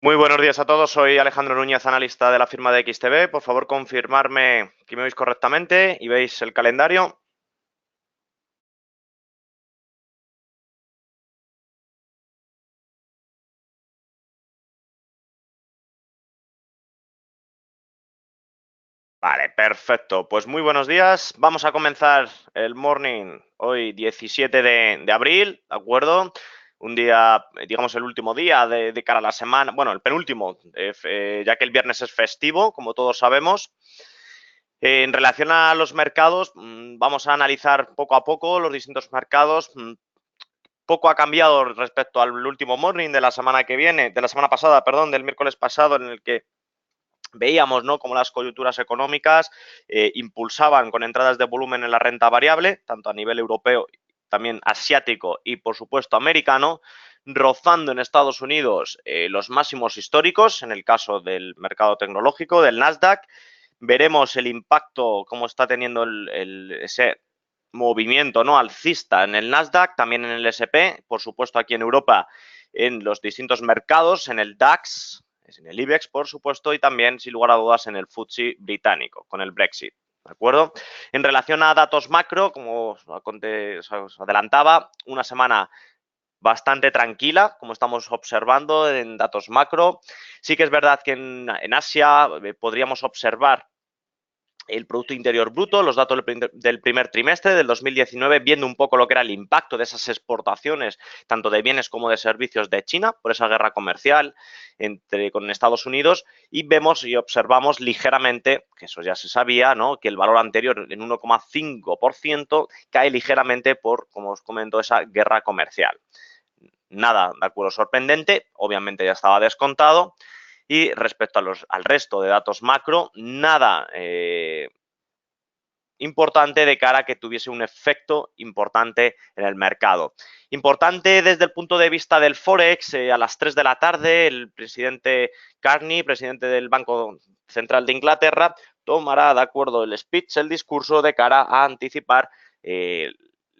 Muy buenos días a todos, soy Alejandro Núñez, analista de la firma de XTB. Por favor, confirmarme que me veis correctamente y veis el calendario. Vale, perfecto. Pues muy buenos días. Vamos a comenzar el morning hoy 17 de abril, ¿de acuerdo? Un día, digamos, el último día de cara a la semana, bueno, el penúltimo, ya que el viernes es festivo, como todos sabemos. En relación a los mercados, vamos a analizar poco a poco los distintos mercados. Poco ha cambiado respecto al último morning de la semana que viene, de la semana pasada, perdón, del miércoles pasado, en el que veíamos, ¿no?, cómo las coyunturas económicas impulsaban con entradas de volumen en la renta variable, tanto a nivel europeo, también asiático y, por supuesto, americano, rozando en Estados Unidos los máximos históricos, en el caso del mercado tecnológico, del Nasdaq. Veremos el impacto, cómo está teniendo ese movimiento, ¿no?, alcista en el Nasdaq, también en el S&P, por supuesto aquí en Europa, en los distintos mercados, en el DAX, en el IBEX, por supuesto, y también, sin lugar a dudas, en el FTSE británico, con el Brexit. ¿De acuerdo? En relación a datos macro, como os adelantaba, una semana bastante tranquila, como estamos observando en datos macro. Sí que es verdad que en Asia podríamos observar el Producto Interior Bruto, los datos del primer trimestre del 2019, viendo un poco lo que era el impacto de esas exportaciones, tanto de bienes como de servicios de China, por esa guerra comercial con Estados Unidos, y vemos y observamos ligeramente, que eso ya se sabía, ¿no?, que el valor anterior en 1,5% cae ligeramente por, como os comento, esa guerra comercial. Nada de acuerdo sorprendente, obviamente ya estaba descontado. Y respecto al resto de datos macro, nada importante de cara a que tuviese un efecto importante en el mercado. Importante desde el punto de vista del Forex, a las 3 de la tarde el presidente Carney, presidente del Banco Central de Inglaterra, tomará de acuerdo el speech, el discurso de cara a anticipar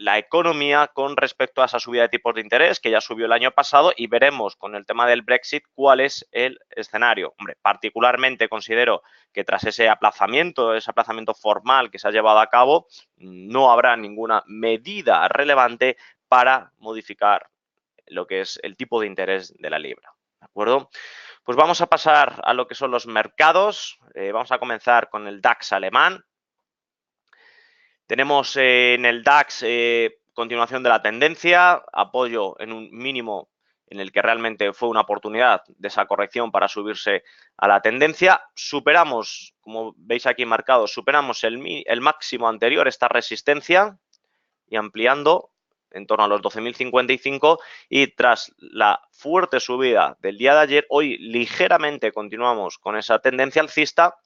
la economía con respecto a esa subida de tipos de interés que ya subió el año pasado, y veremos con el tema del Brexit cuál es el escenario. Hombre, particularmente considero que tras ese aplazamiento formal que se ha llevado a cabo, no habrá ninguna medida relevante para modificar lo que es el tipo de interés de la libra. ¿De acuerdo? Pues vamos a pasar a lo que son los mercados. Vamos a comenzar con el DAX alemán. Tenemos en el DAX continuación de la tendencia, apoyo en un mínimo en el que realmente fue una oportunidad de esa corrección para subirse a la tendencia. Superamos, como veis aquí marcado, superamos el máximo anterior, esta resistencia, y ampliando en torno a los 12.055, y tras la fuerte subida del día de ayer, hoy ligeramente continuamos con esa tendencia alcista,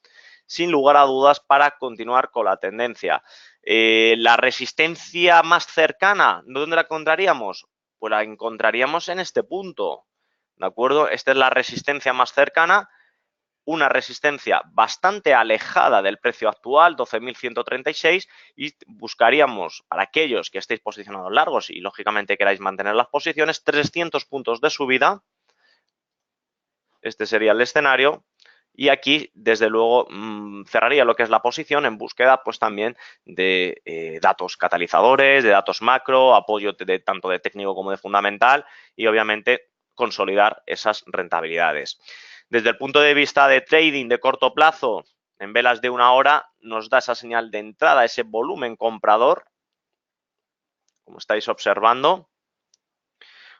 sin lugar a dudas, para continuar con la tendencia. La resistencia más cercana, ¿dónde la encontraríamos? Pues la encontraríamos en este punto, ¿de acuerdo? Esta es la resistencia más cercana, una resistencia bastante alejada del precio actual, 12.136, y buscaríamos, para aquellos que estéis posicionados largos y lógicamente queráis mantener las posiciones, 300 puntos de subida. Este sería el escenario. Y aquí, desde luego, cerraría lo que es la posición en búsqueda, pues también de datos catalizadores, de datos macro, apoyo tanto de técnico como de fundamental, y obviamente consolidar esas rentabilidades. Desde el punto de vista de trading de corto plazo, en velas de una hora, nos da esa señal de entrada, ese volumen comprador, como estáis observando.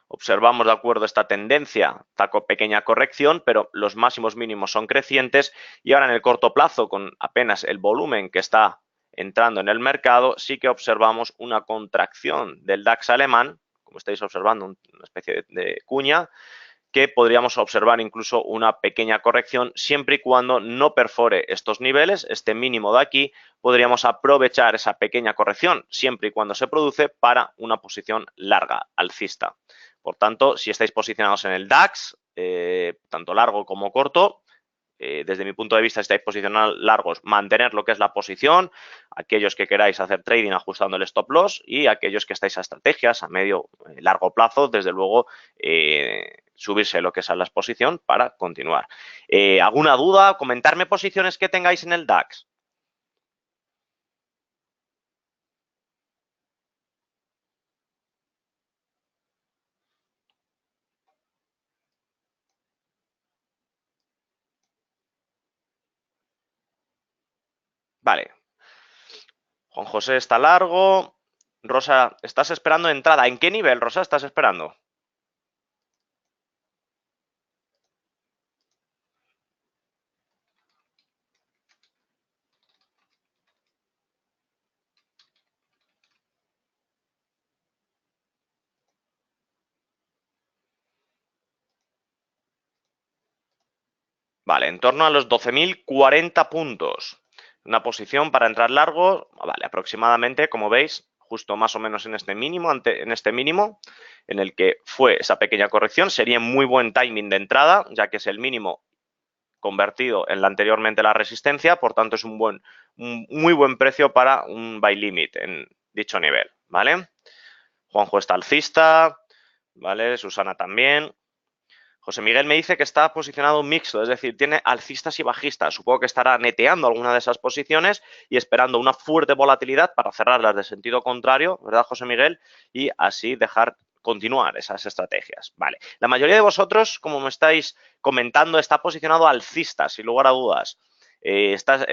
Observamos, de acuerdo, esta tendencia, esta pequeña corrección, pero los máximos mínimos son crecientes, y ahora en el corto plazo, con apenas el volumen que está entrando en el mercado, sí que observamos una contracción del DAX alemán, como estáis observando, una especie de cuña, que podríamos observar incluso una pequeña corrección, siempre y cuando no perfore estos niveles, este mínimo de aquí. Podríamos aprovechar esa pequeña corrección, siempre y cuando se produce, para una posición larga, alcista. Por tanto, si estáis posicionados en el DAX, tanto largo como corto, desde mi punto de vista, si estáis posicionados largos, mantener lo que es la posición, aquellos que queráis hacer trading ajustando el stop loss y aquellos que estáis a estrategias a medio, largo plazo, desde luego, subirse lo que es a la exposición para continuar. ¿Alguna duda? Comentarme posiciones que tengáis en el DAX. Vale. Juan José está largo. Rosa, ¿estás esperando entrada? ¿En qué nivel, Rosa, estás esperando? Vale, en torno a los 12.040 puntos. Una posición para entrar largo, vale, aproximadamente, como veis, justo más o menos en este mínimo, en este mínimo, en el que fue esa pequeña corrección. Sería muy buen timing de entrada, ya que es el mínimo convertido en la anteriormente la resistencia, por tanto es un muy buen precio para un buy limit en dicho nivel, ¿vale? Juanjo está alcista, ¿vale? Susana también. José Miguel me dice que está posicionado mixto, es decir, tiene alcistas y bajistas. Supongo que estará neteando alguna de esas posiciones y esperando una fuerte volatilidad para cerrarlas de sentido contrario, ¿verdad, José Miguel? Y así dejar continuar esas estrategias. Vale. La mayoría de vosotros, como me estáis comentando, está posicionado alcista, sin lugar a dudas. Estás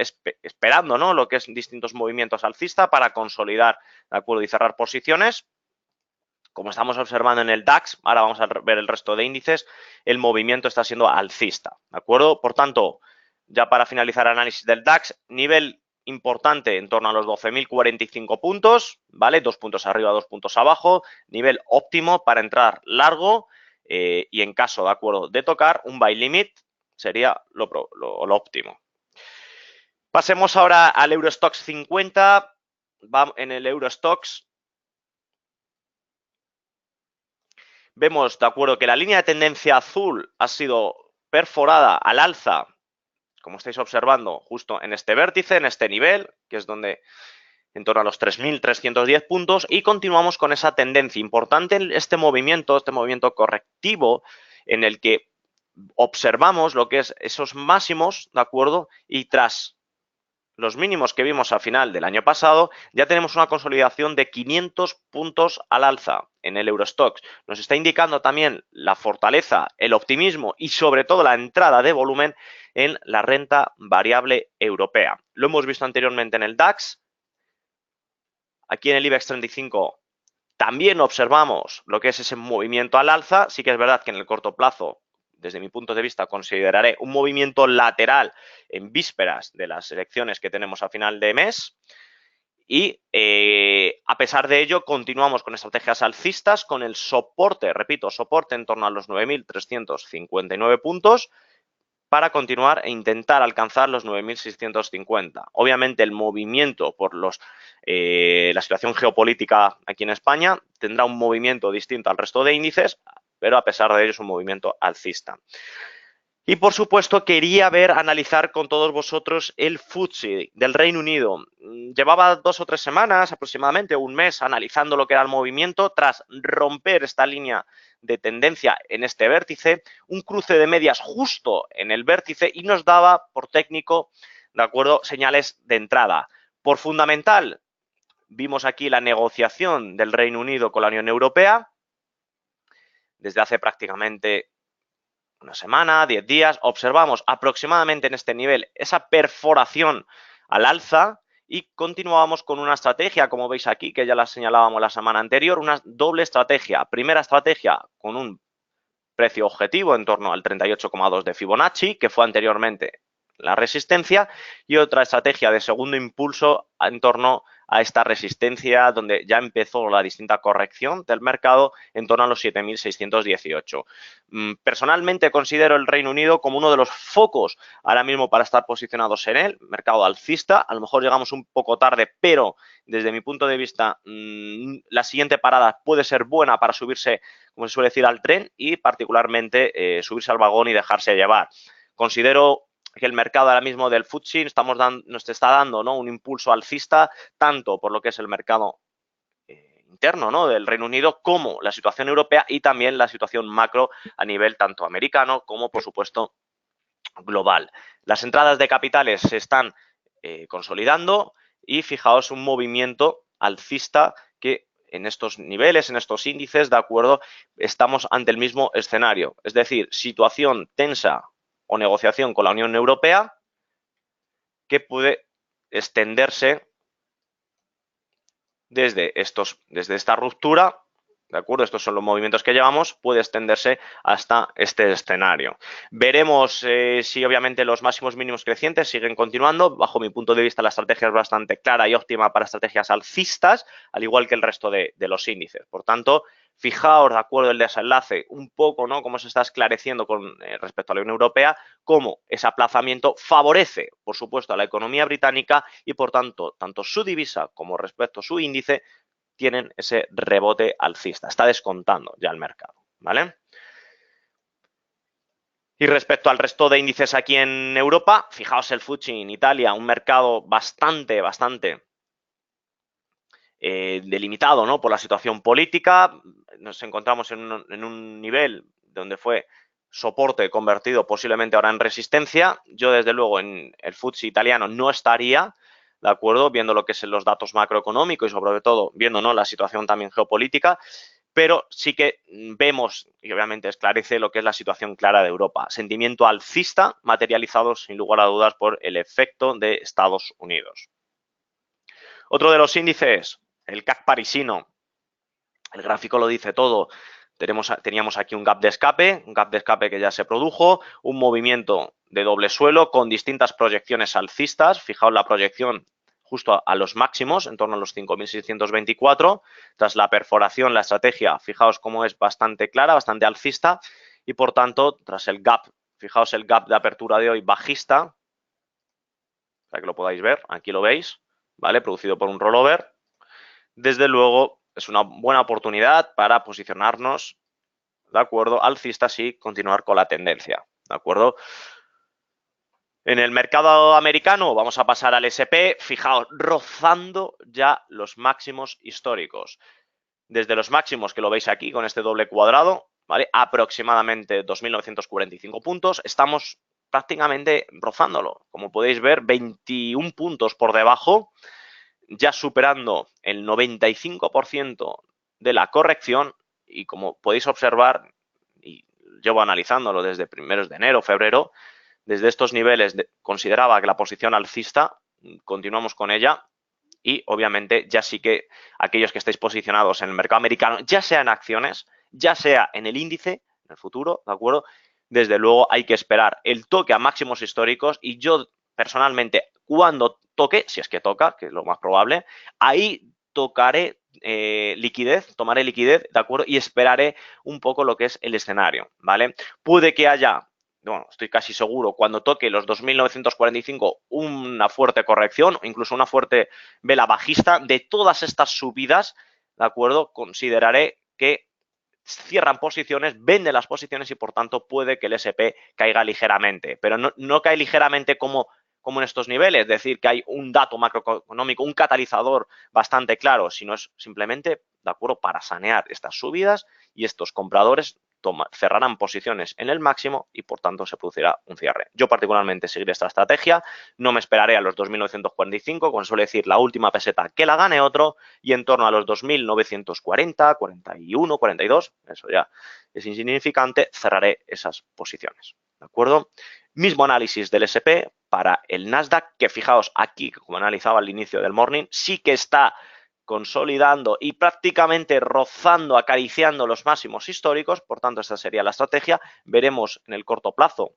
esperando, ¿no?, lo que es distintos movimientos alcista para consolidar, ¿de acuerdo?, y cerrar posiciones. Como estamos observando en el DAX, ahora vamos a ver el resto de índices, el movimiento está siendo alcista, ¿de acuerdo? Por tanto, ya para finalizar el análisis del DAX, nivel importante en torno a los 12.045 puntos, ¿vale? 2 puntos arriba, 2 puntos abajo, nivel óptimo para entrar largo y en caso, ¿de acuerdo?, de tocar un buy limit sería lo óptimo. Pasemos ahora al Eurostoxx 50. En el Eurostoxx vemos, de acuerdo, que la línea de tendencia azul ha sido perforada al alza, como estáis observando, justo en este vértice, en este nivel, que es donde en torno a los 3.310 puntos, y continuamos con esa tendencia importante en este movimiento correctivo en el que observamos lo que es esos máximos, ¿de acuerdo? Y tras los mínimos que vimos al final del año pasado, ya tenemos una consolidación de 500 puntos al alza en el Eurostoxx. Nos está indicando también la fortaleza, el optimismo y sobre todo la entrada de volumen en la renta variable europea. Lo hemos visto anteriormente en el DAX. Aquí en el IBEX 35 también observamos lo que es ese movimiento al alza. Sí que es verdad que en el corto plazo, desde mi punto de vista, consideraré un movimiento lateral en vísperas de las elecciones que tenemos a final de mes. Y a pesar de ello, continuamos con estrategias alcistas, con el soporte, repito, soporte en torno a los 9.359 puntos para continuar e intentar alcanzar los 9.650. Obviamente el movimiento por la situación geopolítica aquí en España tendrá un movimiento distinto al resto de índices, pero a pesar de ello es un movimiento alcista. Y por supuesto quería analizar con todos vosotros el FTSE del Reino Unido. Llevaba 2 o 3 semanas, aproximadamente un mes, analizando lo que era el movimiento tras romper esta línea de tendencia en este vértice, un cruce de medias justo en el vértice y nos daba por técnico, de acuerdo, señales de entrada. Por fundamental, vimos aquí la negociación del Reino Unido con la Unión Europea desde hace prácticamente una semana, 10 días, observamos aproximadamente en este nivel esa perforación al alza y continuábamos con una estrategia, como veis aquí, que ya la señalábamos la semana anterior, una doble estrategia. Primera estrategia con un precio objetivo en torno al 38,2 de Fibonacci, que fue anteriormente la resistencia, y otra estrategia de segundo impulso en torno a esta resistencia donde ya empezó la distinta corrección del mercado en torno a los 7.618. Personalmente considero el Reino Unido como uno de los focos ahora mismo para estar posicionados en el mercado alcista. A lo mejor llegamos un poco tarde, pero desde mi punto de vista la siguiente parada puede ser buena para subirse, como se suele decir, al tren y particularmente subirse al vagón y dejarse llevar. Considero que el mercado ahora mismo del FTSE nos está dando, ¿no?, un impulso alcista, tanto por lo que es el mercado interno, ¿no?, del Reino Unido, como la situación europea y también la situación macro a nivel tanto americano como, por supuesto, global. Las entradas de capitales se están consolidando y fijaos un movimiento alcista que en estos niveles, en estos índices, de acuerdo, estamos ante el mismo escenario. Es decir, situación tensa o negociación con la Unión Europea que puede extenderse desde esta ruptura, ¿de acuerdo? Estos son los movimientos que llevamos, puede extenderse hasta este escenario. Veremos si obviamente los máximos mínimos crecientes siguen continuando. Bajo mi punto de vista, la estrategia es bastante clara y óptima para estrategias alcistas, al igual que el resto de los índices. Por tanto, fijaos, de acuerdo, el desenlace, un poco, ¿no?, cómo se está esclareciendo con respecto a la Unión Europea, cómo ese aplazamiento favorece, por supuesto, a la economía británica y, por tanto, tanto su divisa como respecto a su índice tienen ese rebote alcista. Está descontando ya el mercado, ¿vale? Y respecto al resto de índices aquí en Europa, fijaos el FTSE en Italia, un mercado bastante delimitado, ¿no?, por la situación política. Nos encontramos en un nivel donde fue soporte convertido posiblemente ahora en resistencia. Yo, desde luego, en el FTSE italiano no estaría, ¿de acuerdo?, viendo lo que son los datos macroeconómicos y, sobre todo, viendo, ¿no?, la situación también geopolítica, pero sí que vemos, y obviamente esclarece lo que es la situación clara de Europa. Sentimiento alcista materializado, sin lugar a dudas, por el efecto de Estados Unidos. Otro de los índices, el CAC parisino. El gráfico lo dice todo. Teníamos aquí un gap de escape que ya se produjo, un movimiento de doble suelo con distintas proyecciones alcistas. Fijaos la proyección justo a los máximos, en torno a los 5.624. Tras la perforación, la estrategia, fijaos cómo es bastante clara, bastante alcista, y por tanto, tras el gap, fijaos el gap de apertura de hoy bajista, para que lo podáis ver, aquí lo veis, ¿vale?, producido por un rollover. Desde luego, es una buena oportunidad para posicionarnos, ¿de acuerdo?, alcistas y continuar con la tendencia, ¿de acuerdo? En el mercado americano vamos a pasar al S&P, fijaos, rozando ya los máximos históricos. Desde los máximos, que lo veis aquí con este doble cuadrado, ¿vale?, aproximadamente 2.945 puntos, estamos prácticamente rozándolo. Como podéis ver, 21 puntos por debajo, ya superando el 95% de la corrección, y como podéis observar, y llevo analizándolo desde primeros de enero, febrero, desde estos niveles consideraba que la posición alcista, continuamos con ella, y obviamente ya sí que aquellos que estéis posicionados en el mercado americano, ya sea en acciones, ya sea en el índice, en el futuro, ¿de acuerdo?, desde luego hay que esperar el toque a máximos históricos, y yo personalmente, cuando toque, si es que toca, que es lo más probable, ahí tomaré liquidez, ¿de acuerdo?, y esperaré un poco lo que es el escenario, ¿vale? Puede que haya, bueno, estoy casi seguro, cuando toque los 2.945, una fuerte corrección o incluso una fuerte vela bajista. De todas estas subidas, ¿de acuerdo?, consideraré que cierran posiciones, venden las posiciones y, por tanto, puede que el S&P caiga ligeramente, pero no cae ligeramente como en estos niveles, es decir, que hay un dato macroeconómico, un catalizador bastante claro, sino es simplemente, ¿de acuerdo?, para sanear estas subidas, y estos compradores cerrarán posiciones en el máximo y, por tanto, se producirá un cierre. Yo particularmente seguiré esta estrategia, no me esperaré a los 2.945, como suele decir, la última peseta que la gane otro, y en torno a los 2.940, 41, 42, eso ya es insignificante, cerraré esas posiciones, ¿de acuerdo? Mismo análisis del S&P para el Nasdaq, que fijaos aquí, como analizaba al inicio del morning, sí que está consolidando y prácticamente rozando, acariciando los máximos históricos. Por tanto, esta sería la estrategia. Veremos en el corto plazo,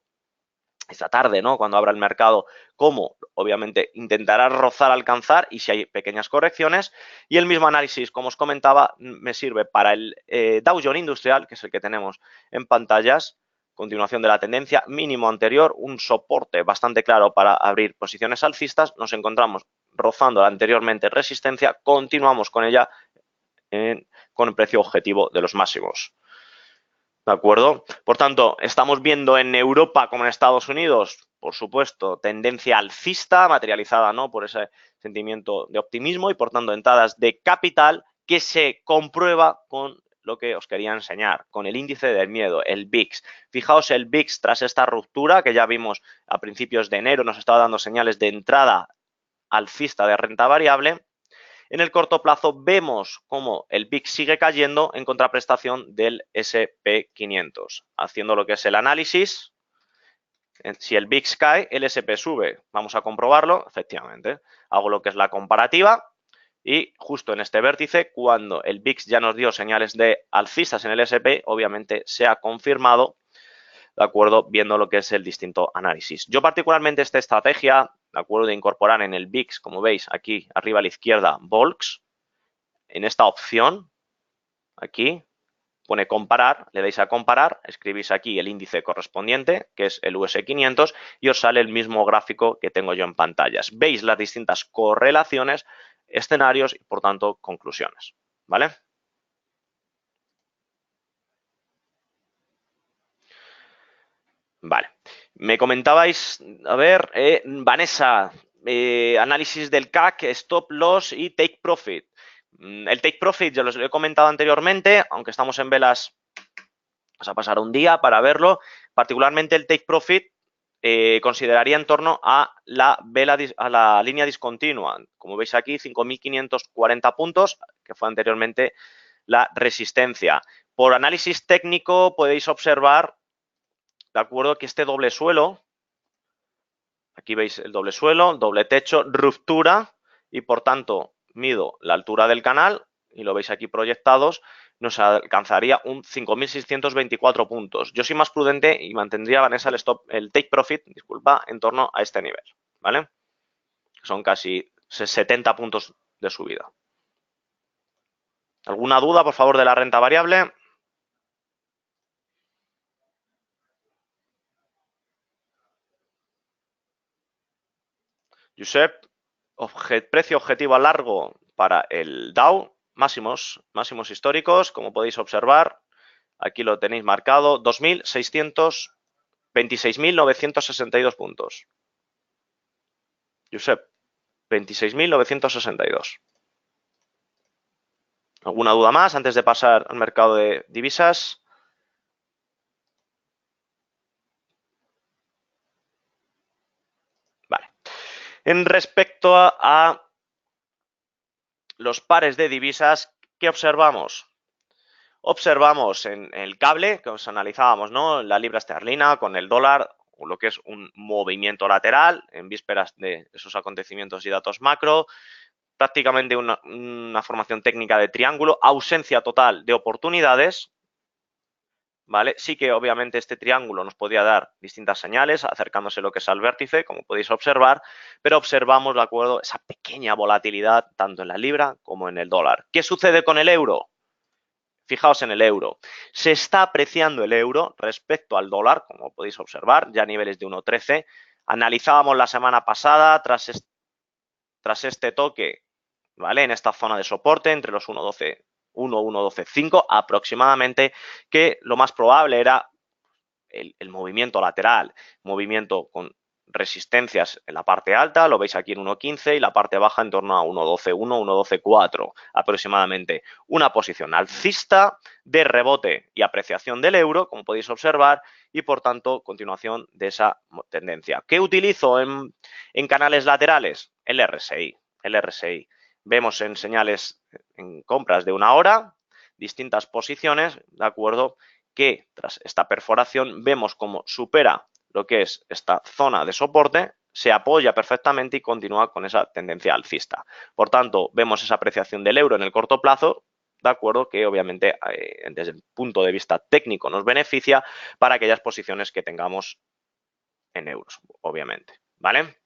esta tarde, ¿no?, cuando abra el mercado, cómo obviamente intentará rozar, alcanzar, y si hay pequeñas correcciones. Y el mismo análisis, como os comentaba, me sirve para el Dow Jones Industrial, que es el que tenemos en pantallas. Continuación de la tendencia, mínimo anterior, un soporte bastante claro para abrir posiciones alcistas. Nos encontramos rozando la anteriormente resistencia, continuamos con ella con el precio objetivo de los máximos. ¿De acuerdo? Por tanto, estamos viendo en Europa como en Estados Unidos, por supuesto, tendencia alcista materializada, ¿no?, por ese sentimiento de optimismo y, por tanto, entradas de capital que se comprueba con lo que os quería enseñar, con el índice del miedo, el VIX. Fijaos, el VIX tras esta ruptura que ya vimos a principios de enero, nos estaba dando señales de entrada alcista de renta variable. En el corto plazo vemos cómo el VIX sigue cayendo en contraprestación del SP500. Haciendo lo que es el análisis, si el VIX cae, el SP sube. Vamos a comprobarlo, efectivamente. Hago lo que es la comparativa y justo en este vértice, cuando el VIX ya nos dio señales de alcistas en el SP, obviamente se ha confirmado, ¿de acuerdo?, viendo lo que es el distinto análisis. Yo particularmente esta estrategia, ¿de acuerdo?, de incorporar en el VIX, como veis aquí arriba a la izquierda, Volks, en esta opción, aquí, pone comparar, le dais a comparar, escribís aquí el índice correspondiente, que es el US500, y os sale el mismo gráfico que tengo yo en pantallas. Veis las distintas correlaciones, escenarios y, por tanto, conclusiones, ¿vale? Vale. Me comentabais, a ver, Vanessa, análisis del CAC, stop loss y take profit. El take profit ya os lo he comentado anteriormente, aunque estamos en velas, vas a pasar un día para verlo. Particularmente el take profit consideraría en torno a la línea discontinua. Como veis aquí, 5.540 puntos, que fue anteriormente la resistencia. Por análisis técnico podéis observar, de acuerdo, que este doble suelo, aquí veis el doble suelo, doble techo, ruptura, y por tanto mido la altura del canal y lo veis aquí proyectados, nos alcanzaría un 5.624 puntos. Yo soy más prudente y mantendría, Vanessa, el take profit, disculpa, en torno a este nivel, ¿vale? Son casi 70 puntos de subida. ¿Alguna duda, por favor, de la renta variable? Josep, precio objetivo a largo para el Dow, máximos históricos, como podéis observar, aquí lo tenéis marcado, 26.962 puntos. Josep, 26.962. ¿Alguna duda más antes de pasar al mercado de divisas? Vale. En respecto a los pares de divisas, ¿qué observamos? Observamos en el cable que os analizábamos, ¿no?, la libra esterlina con el dólar, lo que es un movimiento lateral en vísperas de esos acontecimientos y datos macro, prácticamente una formación técnica de triángulo, ausencia total de oportunidades, ¿vale? Sí que obviamente este triángulo nos podía dar distintas señales acercándose lo que es al vértice, como podéis observar, pero observamos, ¿de acuerdo?, esa pequeña volatilidad tanto en la libra como en el dólar. ¿Qué sucede con el euro? Fijaos en el euro. Se está apreciando el euro respecto al dólar, como podéis observar, ya a niveles de 1,13. Analizábamos la semana pasada, tras este toque, ¿vale?, en esta zona de soporte entre los 1,12, 1,12,5 aproximadamente, que lo más probable era el movimiento lateral, movimiento con resistencias en la parte alta, lo veis aquí en 1.15 y la parte baja en torno a 1.12.1, 1.12.4 aproximadamente. Una posición alcista de rebote y apreciación del euro, como podéis observar, y por tanto continuación de esa tendencia. ¿Qué utilizo en canales laterales? El RSI. El RSI. Vemos en señales en compras de una hora, distintas posiciones, ¿de acuerdo?, que tras esta perforación vemos cómo supera lo que es esta zona de soporte, se apoya perfectamente y continúa con esa tendencia alcista. Por tanto, vemos esa apreciación del euro en el corto plazo, de acuerdo, que obviamente desde el punto de vista técnico nos beneficia para aquellas posiciones que tengamos en euros, obviamente, ¿vale?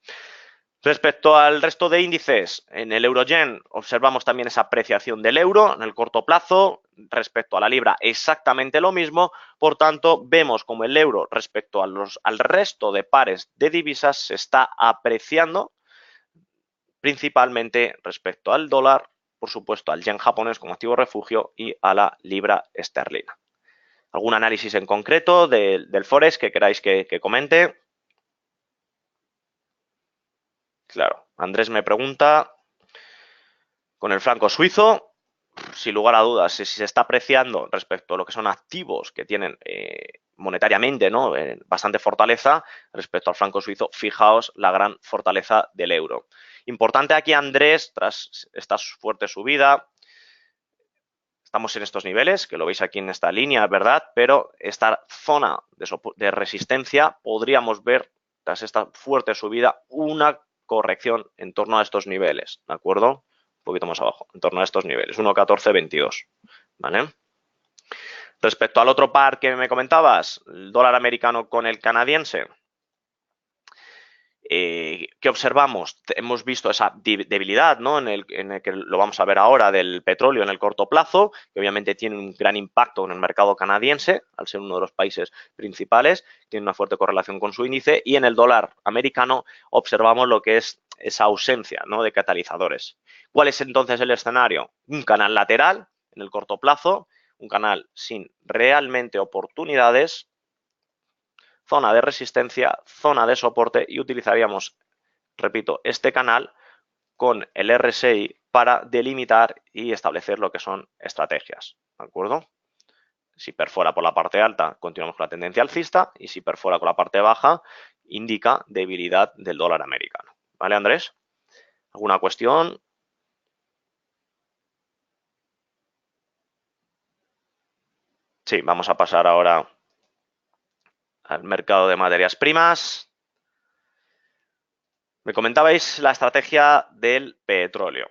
Respecto al resto de índices, en el Euroyen observamos también esa apreciación del euro en el corto plazo. Respecto a la libra, exactamente lo mismo. Por tanto, vemos como el euro respecto al resto de pares de divisas se está apreciando, principalmente respecto al dólar, por supuesto al yen japonés como activo refugio y a la libra esterlina. ¿Algún análisis en concreto del Forex que queráis que comente? Claro, Andrés me pregunta, con el franco suizo, sin lugar a dudas, si se está apreciando respecto a lo que son activos que tienen monetariamente, ¿no? Bastante fortaleza respecto al franco suizo, fijaos la gran fortaleza del euro. Importante aquí, Andrés, tras esta fuerte subida, estamos en estos niveles, que lo veis aquí en esta línea, ¿verdad? Pero esta zona de resistencia podríamos ver, tras esta fuerte subida, una corrección en torno a estos niveles, ¿de acuerdo? Un poquito más abajo, en torno a estos niveles, 1.1422, ¿vale? Respecto al otro par que me comentabas, el dólar americano con el canadiense, ¿qué observamos? Hemos visto esa debilidad, ¿no? En el que lo vamos a ver ahora del petróleo en el corto plazo, que obviamente tiene un gran impacto en el mercado canadiense, al ser uno de los países principales, tiene una fuerte correlación con su índice, y en el dólar americano observamos lo que es esa ausencia, ¿no? De catalizadores. ¿Cuál es entonces el escenario? Un canal lateral en el corto plazo, un canal sin realmente oportunidades, zona de resistencia, zona de soporte, y utilizaríamos, repito, este canal con el RSI para delimitar y establecer lo que son estrategias, ¿de acuerdo? Si perfora por la parte alta, continuamos con la tendencia alcista, y si perfora con la parte baja, indica debilidad del dólar americano. ¿Vale, Andrés? ¿Alguna cuestión? Sí, vamos a pasar ahora al mercado de materias primas. Me comentabais la estrategia del petróleo.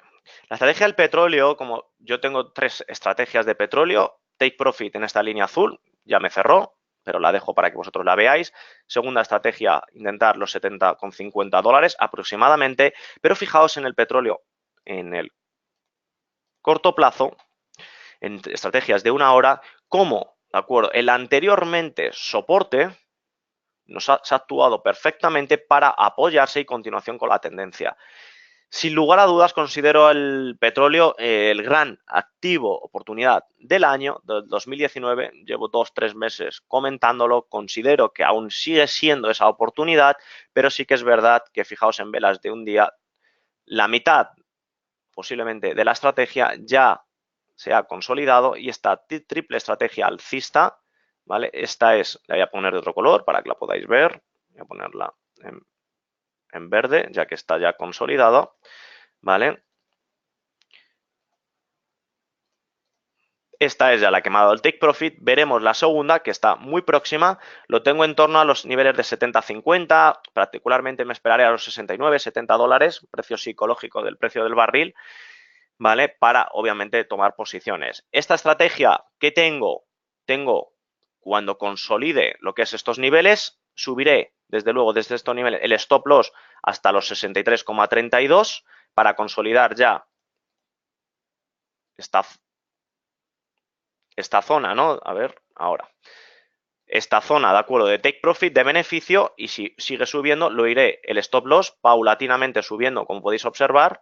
La estrategia del petróleo, como yo tengo 3 estrategias de petróleo, take profit en esta línea azul, ya me cerró, pero la dejo para que vosotros la veáis. Segunda estrategia, intentar los 70,50 dólares aproximadamente, pero fijaos en el petróleo en el corto plazo, en estrategias de 1 hora, como, ¿de acuerdo? El anteriormente soporte se ha actuado perfectamente para apoyarse y continuación con la tendencia. Sin lugar a dudas, considero el petróleo el gran activo, oportunidad del año, del 2019. Llevo 2-3 meses comentándolo. Considero que aún sigue siendo esa oportunidad, pero sí que es verdad que, fijaos en velas de un día, la mitad posiblemente de la estrategia ya se ha consolidado, y esta triple estrategia alcista, ¿vale? Esta es, la voy a poner de otro color para que la podáis ver. Voy a ponerla en verde, ya que está ya consolidado, ¿vale? Esta es ya la que me ha dado el take profit. Veremos la segunda, que está muy próxima. Lo tengo en torno a los niveles de 70-50. Particularmente me esperaré a los 69-70 dólares, precio psicológico del precio del barril, ¿vale? Para, obviamente, tomar posiciones. Esta estrategia que tengo cuando consolide lo que es estos niveles, subiré, desde luego, desde estos niveles, el stop loss hasta los 63,32 para consolidar ya esta zona, ¿no? A ver, ahora. Esta zona, de acuerdo, de take profit, de beneficio, y si sigue subiendo, lo iré el stop loss paulatinamente subiendo, como podéis observar,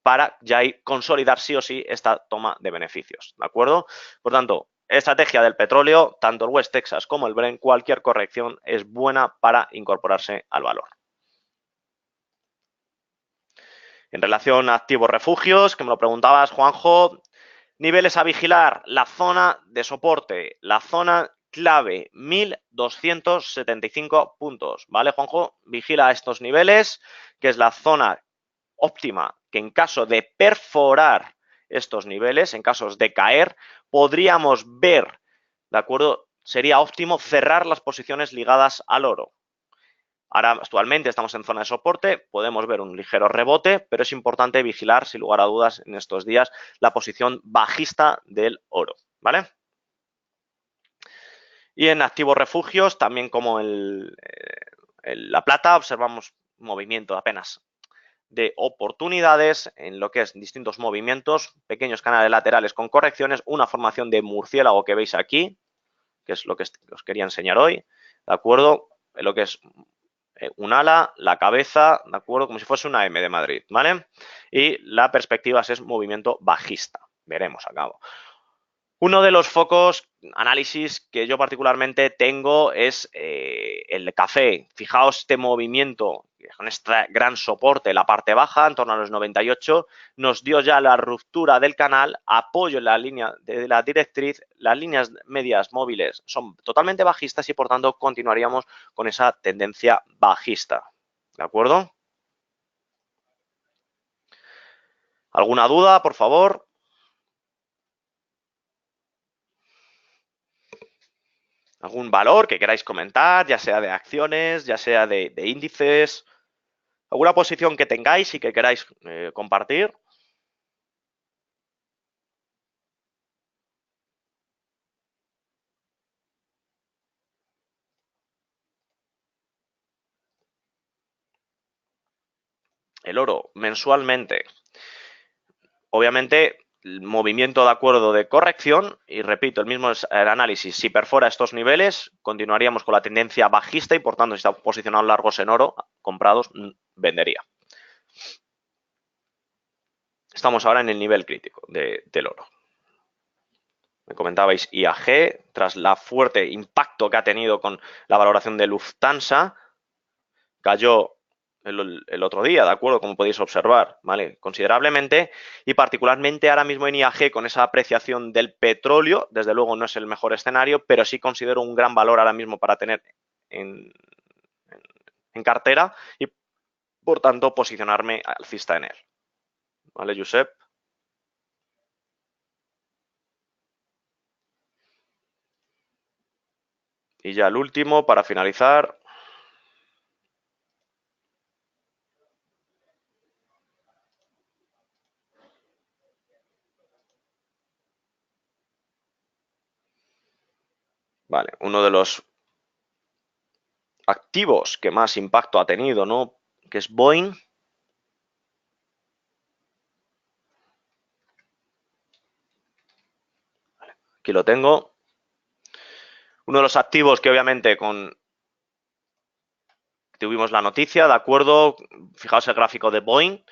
para ya consolidar sí o sí esta toma de beneficios, ¿de acuerdo? Por tanto, estrategia del petróleo, tanto el West Texas como el Brent, cualquier corrección es buena para incorporarse al valor. En relación a activos refugios, que me lo preguntabas, Juanjo, niveles a vigilar, la zona de soporte, la zona clave, 1275 puntos, ¿vale, Juanjo? Vigila estos niveles, que es la zona óptima, que en caso de perforar estos niveles, en casos de caer, podríamos ver, ¿de acuerdo? Sería óptimo cerrar las posiciones ligadas al oro. Ahora, actualmente estamos en zona de soporte, podemos ver un ligero rebote, pero es importante vigilar, sin lugar a dudas, en estos días, la posición bajista del oro, ¿vale? Y en activos refugios, también como la plata, observamos movimiento apenas de oportunidades en lo que es distintos movimientos, pequeños canales laterales con correcciones, una formación de murciélago que veis aquí, que es lo que os quería enseñar hoy, ¿de acuerdo? Lo que es un ala, la cabeza, ¿de acuerdo? Como si fuese una M de Madrid, ¿vale? Y la perspectiva es movimiento bajista. Veremos a cabo. Uno de los focos análisis que yo particularmente tengo es el café. Fijaos este movimiento con este gran soporte, la parte baja, en torno a los 98, nos dio ya la ruptura del canal, apoyo en la línea de la directriz, las líneas medias móviles son totalmente bajistas y por tanto continuaríamos con esa tendencia bajista. ¿De acuerdo? ¿Alguna duda, por favor? ¿Algún valor que queráis comentar, ya sea de acciones, ya sea de índices? ¿Alguna posición que tengáis y que queráis compartir? El oro, mensualmente. Obviamente, el movimiento de acuerdo de corrección, y repito, el mismo es el análisis, si perfora estos niveles, continuaríamos con la tendencia bajista y por tanto, si está posicionado largos en oro, comprados, vendería. Estamos ahora en el nivel crítico del oro. Me comentabais IAG, tras la fuerte impacto que ha tenido con la valoración de Lufthansa, cayó el otro día, ¿de acuerdo? Como podéis observar, ¿vale? Considerablemente y particularmente ahora mismo en IAG con esa apreciación del petróleo, desde luego no es el mejor escenario, pero sí considero un gran valor ahora mismo para tener en, en cartera y por tanto posicionarme alcista en él. ¿Vale, Josep? Y ya el último, para finalizar. Vale, uno de los activos que más impacto ha tenido, ¿no? Que es Boeing. Aquí lo tengo. Uno de los activos que obviamente tuvimos la noticia, ¿de acuerdo? Fijaos el gráfico de Boeing.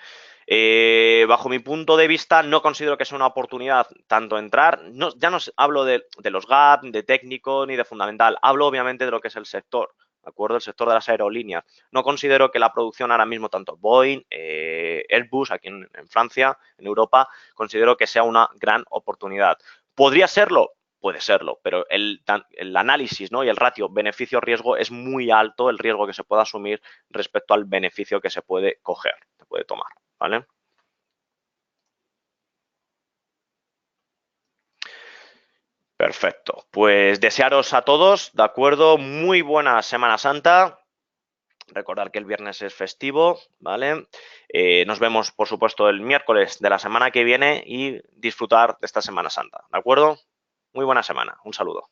Bajo mi punto de vista, no considero que sea una oportunidad tanto entrar, no, ya no hablo de los gap, de técnico ni de fundamental, hablo obviamente de lo que es el sector, ¿de acuerdo? El sector de las aerolíneas. No considero que la producción ahora mismo, tanto Boeing, Airbus, aquí en Francia, en Europa, considero que sea una gran oportunidad. ¿Podría serlo? Puede serlo, pero el análisis, ¿no? Y el ratio beneficio-riesgo es muy alto el riesgo que se puede asumir respecto al beneficio que se puede coger, se puede tomar, ¿vale? Perfecto. Pues desearos a todos, ¿de acuerdo? Muy buena Semana Santa. Recordar que el viernes es festivo, ¿vale? Nos vemos, por supuesto, el miércoles de la semana que viene y disfrutar de esta Semana Santa, ¿de acuerdo? Muy buena semana. Un saludo.